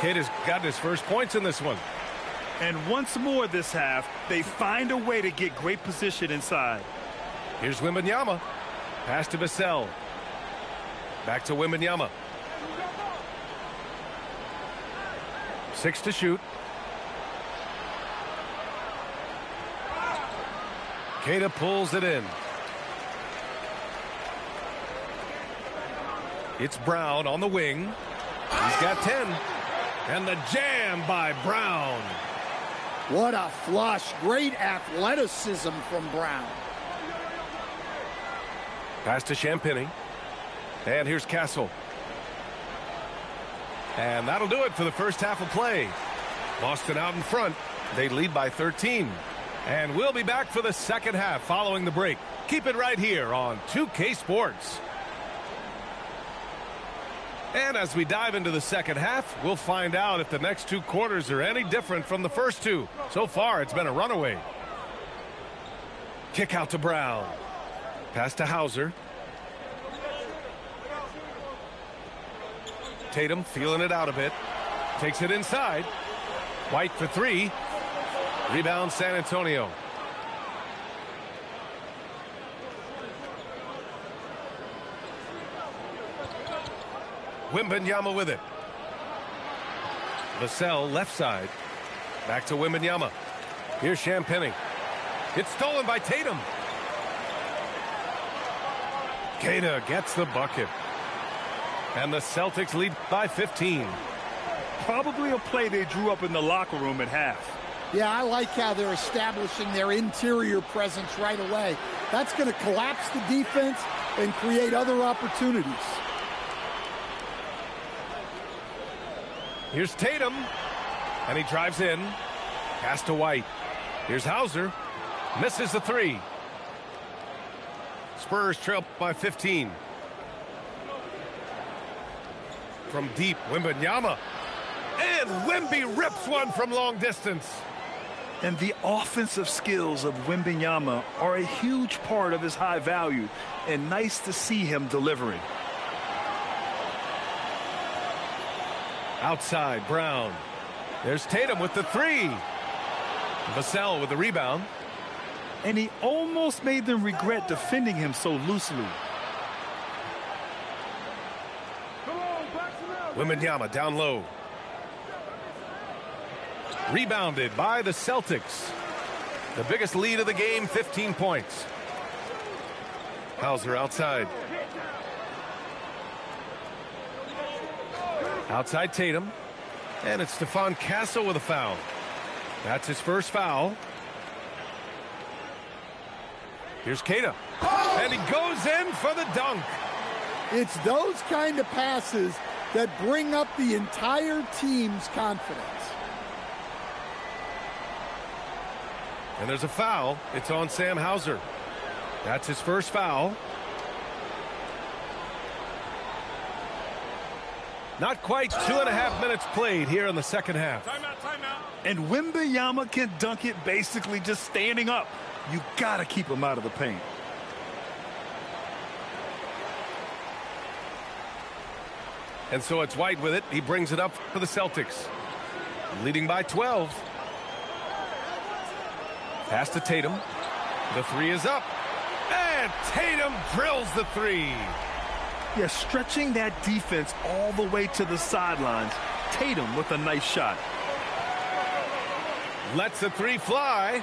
Kid has gotten his first points in this one. And once more this half, they find a way to get great position inside. Here's Wembanyama. Pass to Vassell. Back to Wembanyama. 6 to shoot. Queta pulls it in. It's Brown on the wing. He's got 10. And the jam by Brown. What a flush. Great athleticism from Brown. Pass to Champagny. And here's Castle. And that'll do it for the first half of play. Boston out in front. They lead by 13. And we'll be back for the second half following the break. Keep it right here on 2K Sports. And as we dive into the second half, we'll find out if the next 2 quarters are any different from the first 2. So far, it's been a runaway. Kick out to Brown. Pass to Hauser. Tatum feeling it out a bit. Takes it inside. White for 3. Rebound San Antonio. Wembanyama with it. Vassell left side. Back to Wembanyama. Here's Champagny. It's stolen by Tatum. Queta gets the bucket. And the Celtics lead by 15. Probably a play they drew up in the locker room at half. Yeah, I like how they're establishing their interior presence right away. That's going to collapse the defense and create other opportunities. Here's Tatum. And he drives in. Pass to White. Here's Hauser. Misses the 3. Spurs trail by 15. From deep, Wembanyama. And Wemby rips one from long distance. And the offensive skills of Wembanyama are a huge part of his high value. And nice to see him delivering. Outside, Brown. There's Tatum with the 3. Vassell with the rebound. And he almost made them regret defending him so loosely. Wembanyama down low. Rebounded by the Celtics. The biggest lead of the game, 15 points. Hauser outside. Outside Tatum. And it's Stephon Castle with a foul. That's his first foul. Here's Queta. And he goes in for the dunk. It's those kind of passes that bring up the entire team's confidence. And there's a foul. It's on Sam Hauser. That's his first foul. Not quite 2.5 minutes played here in the second half. Timeout, timeout. And Wembanyama can dunk it basically just standing up. You got to keep him out of the paint. And so it's White with it. He brings it up for the Celtics. Leading by 12. Pass to Tatum. The 3 is up. And Tatum drills the 3. Yeah, stretching that defense all the way to the sidelines. Tatum with a nice shot. Lets the 3 fly.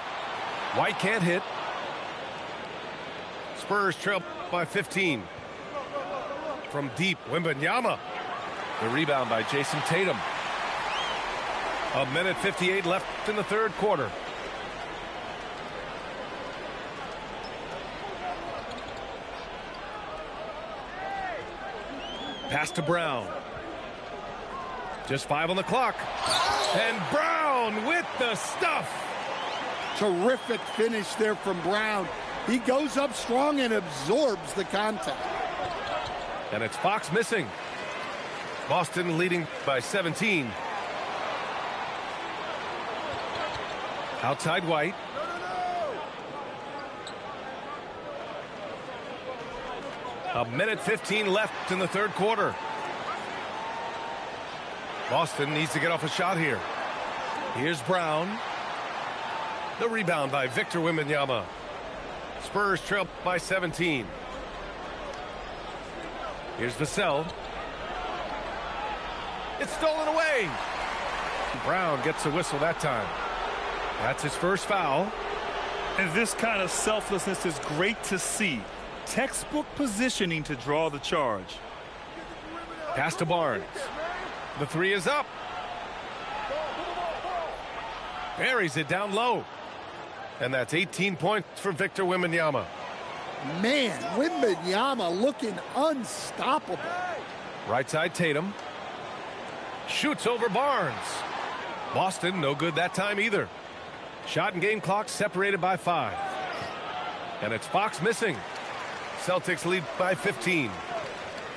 White can't hit. Spurs trail by 15. From deep, Wembanyama. The rebound by Jason Tatum. 1:58 left in the third quarter. Pass to Brown. Just 5 on the clock. And Brown with the stuff. Terrific finish there from Brown. He goes up strong and absorbs the contact. And it's Fox missing. Boston leading by 17. Outside White. A minute 15 left in the third quarter. Boston needs to get off a shot here. Here's Brown. The rebound by Victor Wembanyama. Spurs trail by 17. Here's Vassell. It's stolen away. Brown gets a whistle that time. That's his first foul. And this kind of selflessness is great to see. Textbook positioning to draw the charge. Pass to Barnes. The three is up. Buries it down low. And that's 18 points for Victor Wembanyama. Man, Wembanyama looking unstoppable. Right side Tatum. Shoots over Barnes. Boston no good that time either. Shot and game clock separated by 5. And it's Fox missing. Celtics lead by 15.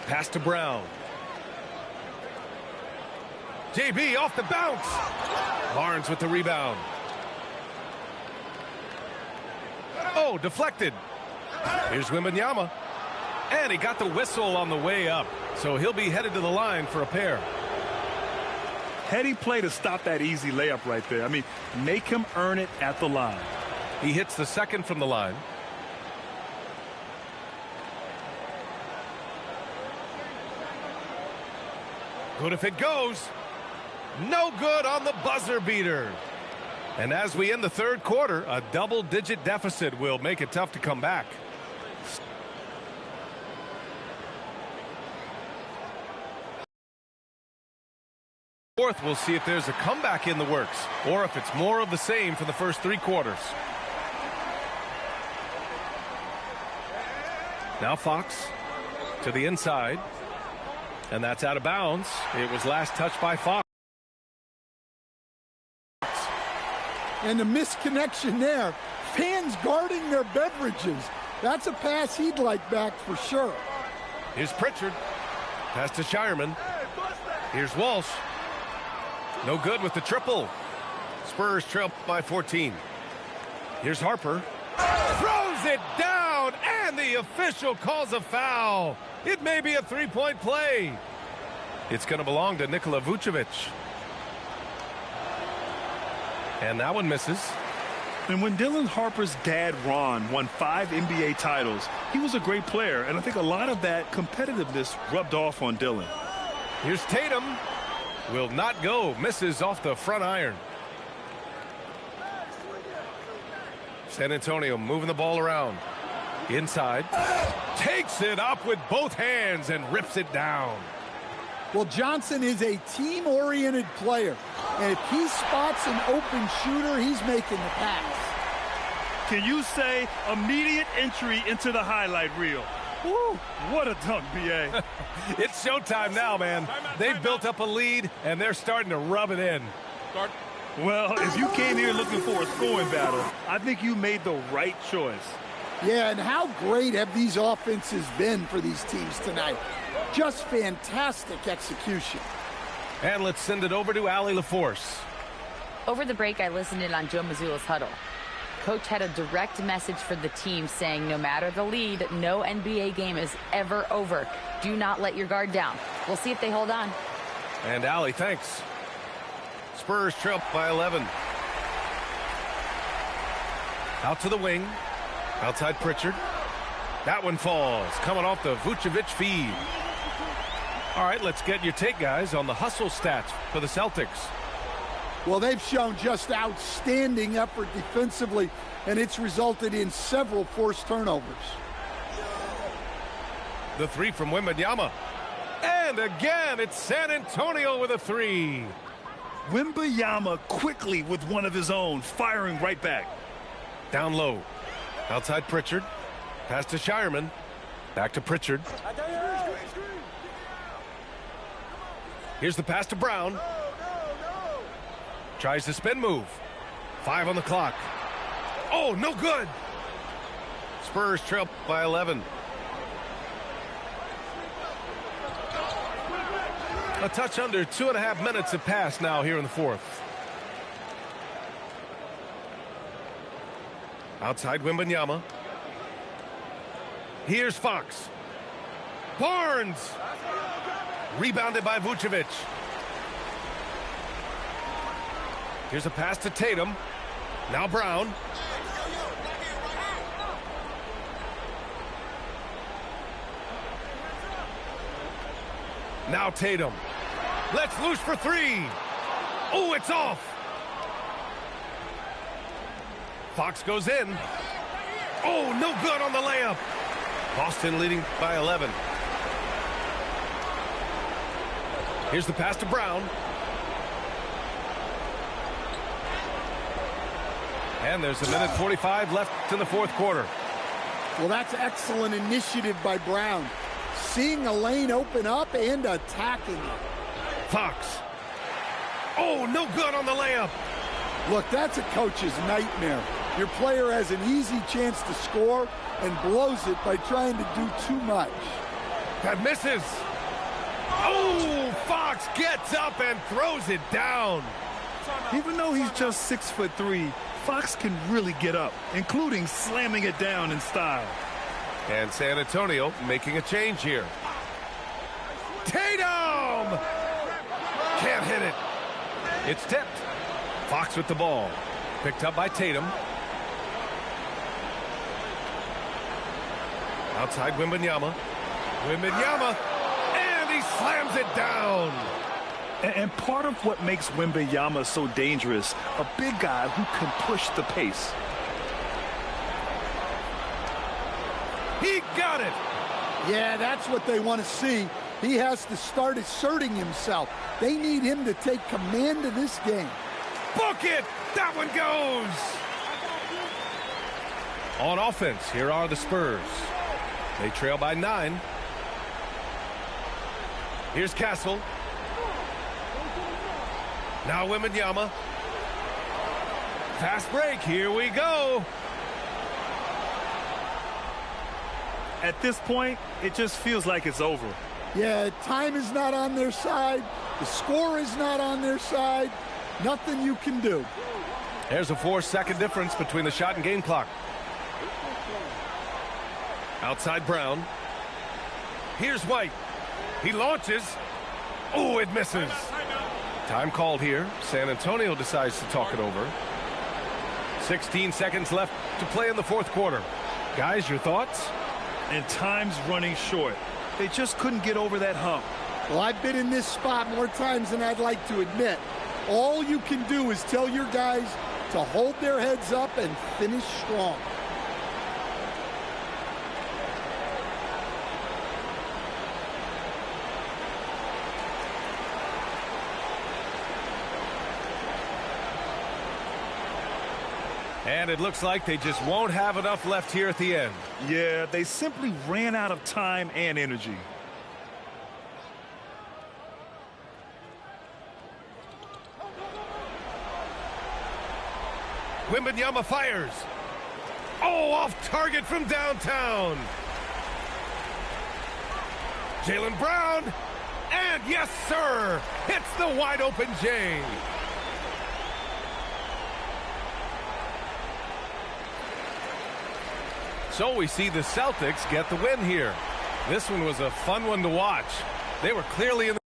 Pass to Brown. JB off the bounce. Barnes with the rebound. Oh, deflected. Here's Wembanyama. And he got the whistle on the way up. So he'll be headed to the line for a pair. Heady play to stop that easy layup right there. I mean, make him earn it at the line. He hits the second from the line. Good if it goes. No good on the buzzer beater. And as we end the third quarter, a double-digit deficit will make it tough to come back. Fourth, we'll see if there's a comeback in the works or if it's more of the same for the first 3 quarters. Now Fox to the inside. And that's out of bounds. It was last touched by Fox. And the misconnection there. Fans guarding their beverages. That's a pass he'd like back for sure. Here's Pritchard. Pass to Shireman. Here's Walsh. No good with the triple. Spurs trail by 14. Here's Harper. Throws it down, and the official calls a foul. It may be a 3-point play. It's going to belong to Nikola Vucevic. And that one misses. And when Dylan Harper's dad, Ron, won 5 NBA titles, he was a great player. And I think a lot of that competitiveness rubbed off on Dylan. Here's Tatum. Will not go. Misses off the front iron. San Antonio moving the ball around. Inside. Takes it up with both hands and rips it down. Well, Johnson is a team-oriented player. And if he spots an open shooter, he's making the pass. Can you say immediate entry into the highlight reel? Woo, what a dunk, B.A. It's showtime now, man. They've built up a lead, and they're starting to rub it in. Well, if you came here looking for a scoring battle, I think you made the right choice. Yeah, and how great have these offenses been for these teams tonight? Just fantastic execution. And let's send it over to Allie LaForce. Over the break, I listened in on Joe Mazzulla's huddle. Coach had a direct message for the team saying no matter the lead, no NBA game is ever over. Do not let your guard down. We'll see if they hold on. And Allie, thanks. Spurs trail by 11. Out to the wing. Outside Pritchard. That one falls. Coming off the Vucevic feed. All right, let's get your take, guys, on the hustle stats for the Celtics. Well, they've shown just outstanding effort defensively, and it's resulted in several forced turnovers. The three from Wembanyama. And again, it's San Antonio with a three. Wembanyama quickly with one of his own, firing right back. Down low. Outside Pritchard. Pass to Shireman. Back to Pritchard. Here's the pass to Brown. Tries the spin move. 5 on the clock. Oh, no good. Spurs trail by 11. A touch under 2.5 minutes have passed now here in the fourth. Outside Wembanyama. Here's Fox. Barnes. Rebounded by Vucevic. Here's a pass to Tatum. Now Brown. Now Tatum. Let's loose for three. Oh, it's off. Fox goes in. Oh, no good on the layup. Boston leading by 11. Here's the pass to Brown. And there's a minute 45 left in the fourth quarter. Well, that's excellent initiative by Brown. Seeing a lane open up and attacking it. Fox. Oh, no good on the layup. Look, that's a coach's nightmare. Your player has an easy chance to score and blows it by trying to do too much. That misses. Oh, Fox gets up and throws it down. Even though he's just 6'3", Fox can really get up, including slamming it down in style. And San Antonio making a change here. Tatum! Can't hit it. It's tipped. Fox with the ball. Picked up by Tatum. Outside Wembanyama. Wembanyama. And he slams it down. And part of what makes Wembanyama so dangerous, a big guy who can push the pace. He got it. Yeah, that's what they want to see. He has to start asserting himself. They need him to take command of this game. Book it. That one goes. On offense, here are the Spurs. They trail by 9. Here's Castle. Now Wembanyama. Fast break. Here we go. At this point, it just feels like it's over. Yeah, time is not on their side. The score is not on their side. Nothing you can do. There's a 4-second difference between the shot and game clock. Outside Brown. Here's White. He launches. Oh, it misses. Time called here. San Antonio decides to talk it over. 16 seconds left to play in the fourth quarter. Guys, your thoughts? And time's running short. They just couldn't get over that hump. Well, I've been in this spot more times than I'd like to admit. All you can do is tell your guys to hold their heads up and finish strong. And it looks like they just won't have enough left here at the end. Yeah, they simply ran out of time and energy. Wembanyama fires. Oh, off target from downtown. Jaylen Brown. And yes, sir, hits the wide open J. So we see the Celtics get the win here. This one was a fun one to watch. They were clearly in the